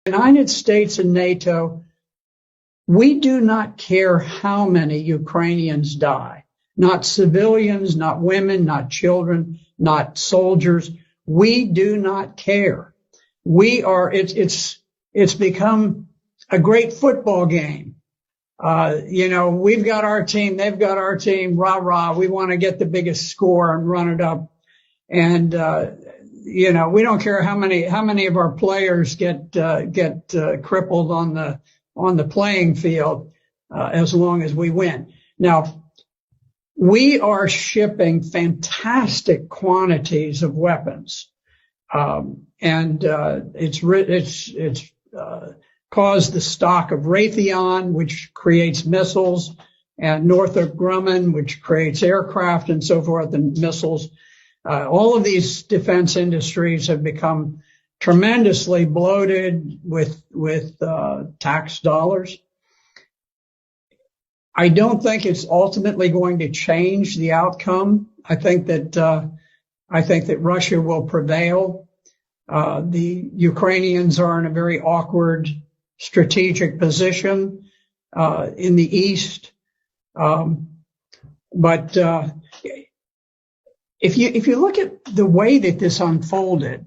United States and NATO, we do not care how many Ukrainians die, not civilians, not women, not children, not soldiers. We do not care. It's become a great football game. We've got our team, they've got our team, rah, rah. We want to get the biggest score and run it up. And, we don't care how many of our players get crippled on the playing field, as long as we win. Now, we are shipping fantastic quantities of weapons. It's caused the stock of Raytheon, which creates missiles, and Northrop Grumman, which creates aircraft and so forth, and missiles. All of these defense industries have become tremendously bloated with tax dollars. I don't think it's ultimately going to change the outcome. I think that Russia will prevail. The Ukrainians are in a very awkward strategic position in the east, but if you look at the way that this unfolded,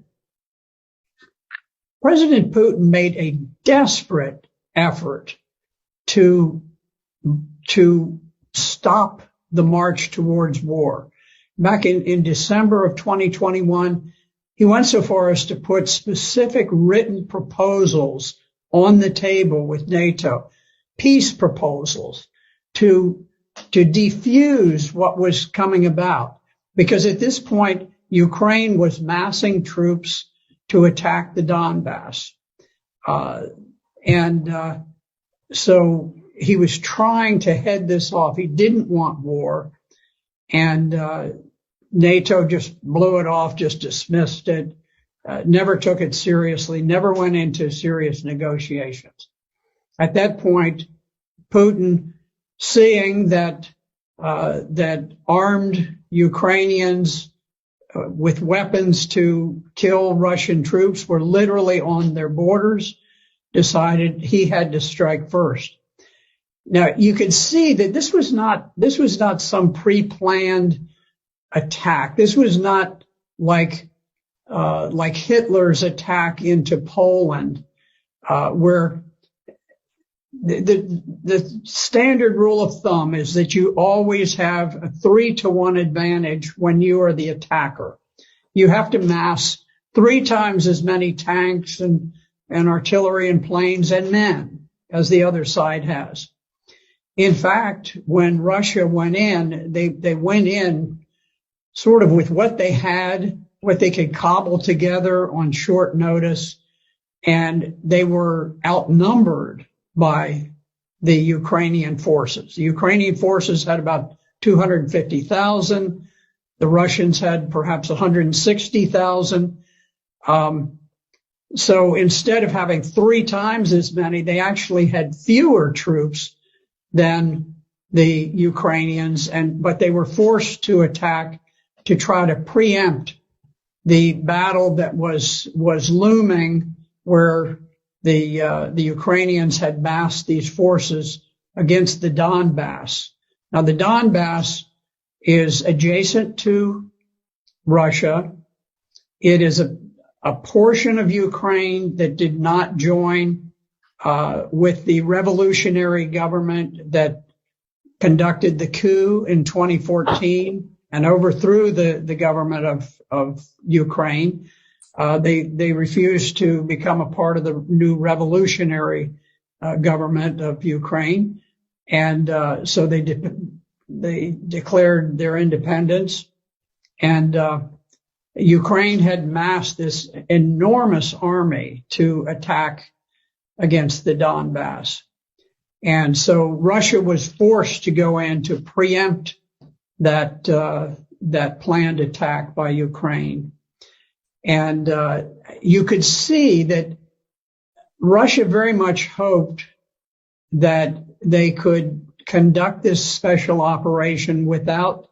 President Putin made a desperate effort to stop the march towards war. Back in December of 2021, he went so far as to put specific written proposals on the table with NATO, peace proposals to defuse what was coming about. Because at this point, Ukraine was massing troops to attack the Donbass. So he was trying to head this off. He didn't want war. And NATO just blew it off, just dismissed it, never took it seriously, never went into serious negotiations. At that point, Putin, seeing that armed Ukrainians with weapons to kill Russian troops were literally on their borders, decided he had to strike first. Now, you can see that this was not some pre-planned attack. This was not like Hitler's attack into Poland, where the standard rule of thumb is that you always have a 3-to-1 advantage when you are the attacker. You have to mass 3 times as many tanks and artillery and planes and men as the other side has. In fact, when Russia went in, they went in sort of with what they had, what they could cobble together on short notice, and they were outnumbered by the Ukrainian forces. The Ukrainian forces had about 250,000. The Russians had perhaps 160,000. So instead of having 3 times as many, they actually had fewer troops than the Ukrainians, but they were forced to attack to try to preempt the battle that was looming, where the Ukrainians had massed these forces against the Donbass. Now, the Donbass is adjacent to Russia. It is a portion of Ukraine that did not join with the revolutionary government that conducted the coup in 2014 and overthrew the government of Ukraine. They refused to become a part of the new revolutionary government of Ukraine, and so they declared their independence. And Ukraine had massed this enormous army to attack against the Donbass, and so Russia was forced to go in to preempt that planned attack by Ukraine. And you could see that Russia very much hoped that they could conduct this special operation without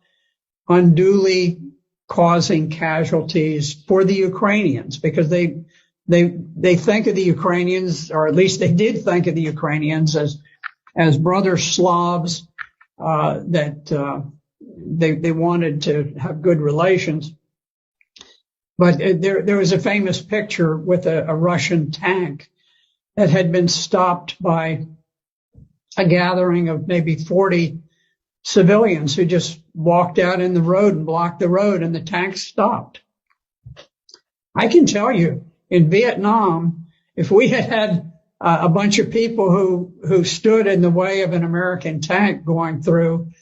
unduly causing casualties for the Ukrainians, because they they think of the Ukrainians, or at least they did think of the Ukrainians as brother Slavs, that they wanted to have good relations. But there was a famous picture with a Russian tank that had been stopped by a gathering of maybe 40 civilians who just walked out in the road and blocked the road, and the tank stopped. I can tell you, in Vietnam, if we had had a bunch of people who stood in the way of an American tank going through,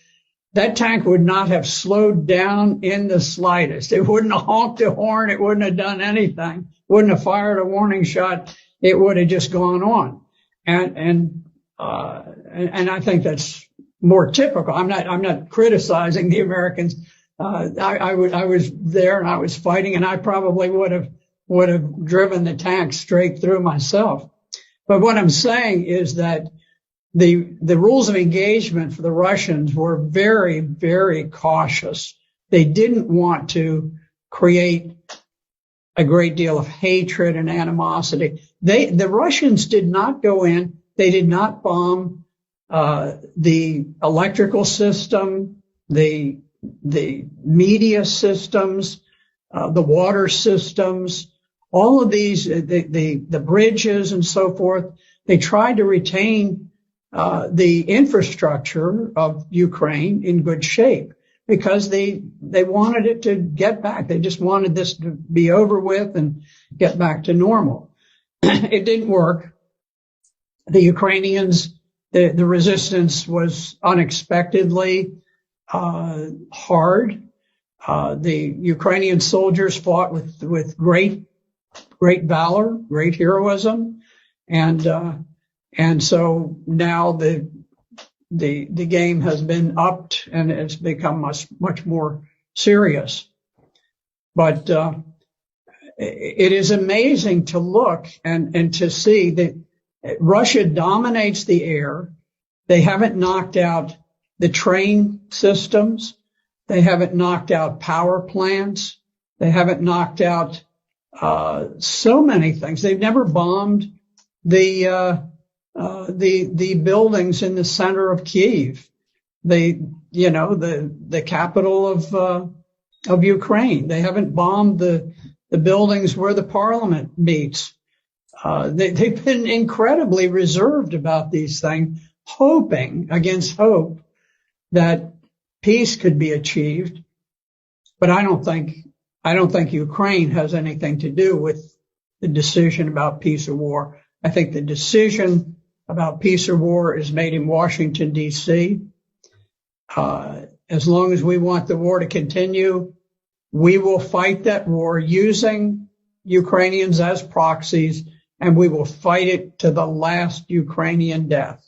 that tank would not have slowed down in the slightest. It wouldn't have honked a horn. It wouldn't have done anything. Wouldn't have fired a warning shot. It would have just gone on. And I think that's more typical. I'm not criticizing the Americans. I was there and I was fighting, and I probably would have driven the tank straight through myself. But what I'm saying is that the rules of engagement for the Russians were very, very cautious. They didn't want to create a great deal of hatred and animosity. The Russians did not go in. They did not bomb the electrical system, the media systems, the water systems, all of these, the bridges and so forth. They tried to retain the infrastructure of Ukraine in good shape because they wanted it to get back. They just wanted this to be over with and get back to normal. It didn't work. The Ukrainians, the resistance was unexpectedly hard. The Ukrainian soldiers fought with great valor, great heroism, and so now the game has been upped and it's become much more serious. But it is amazing to look and to see that Russia dominates the air. They haven't knocked out the train systems. They haven't knocked out power plants. They haven't knocked out so many things. They've never bombed the buildings in the center of Kyiv, the capital of Ukraine. They haven't bombed the buildings where the parliament meets. They've been incredibly reserved about these things, hoping against hope that peace could be achieved. But I don't think Ukraine has anything to do with the decision about peace or war. I think the decision about peace or war is made in Washington, D.C. As long as we want the war to continue, we will fight that war using Ukrainians as proxies, and we will fight it to the last Ukrainian death.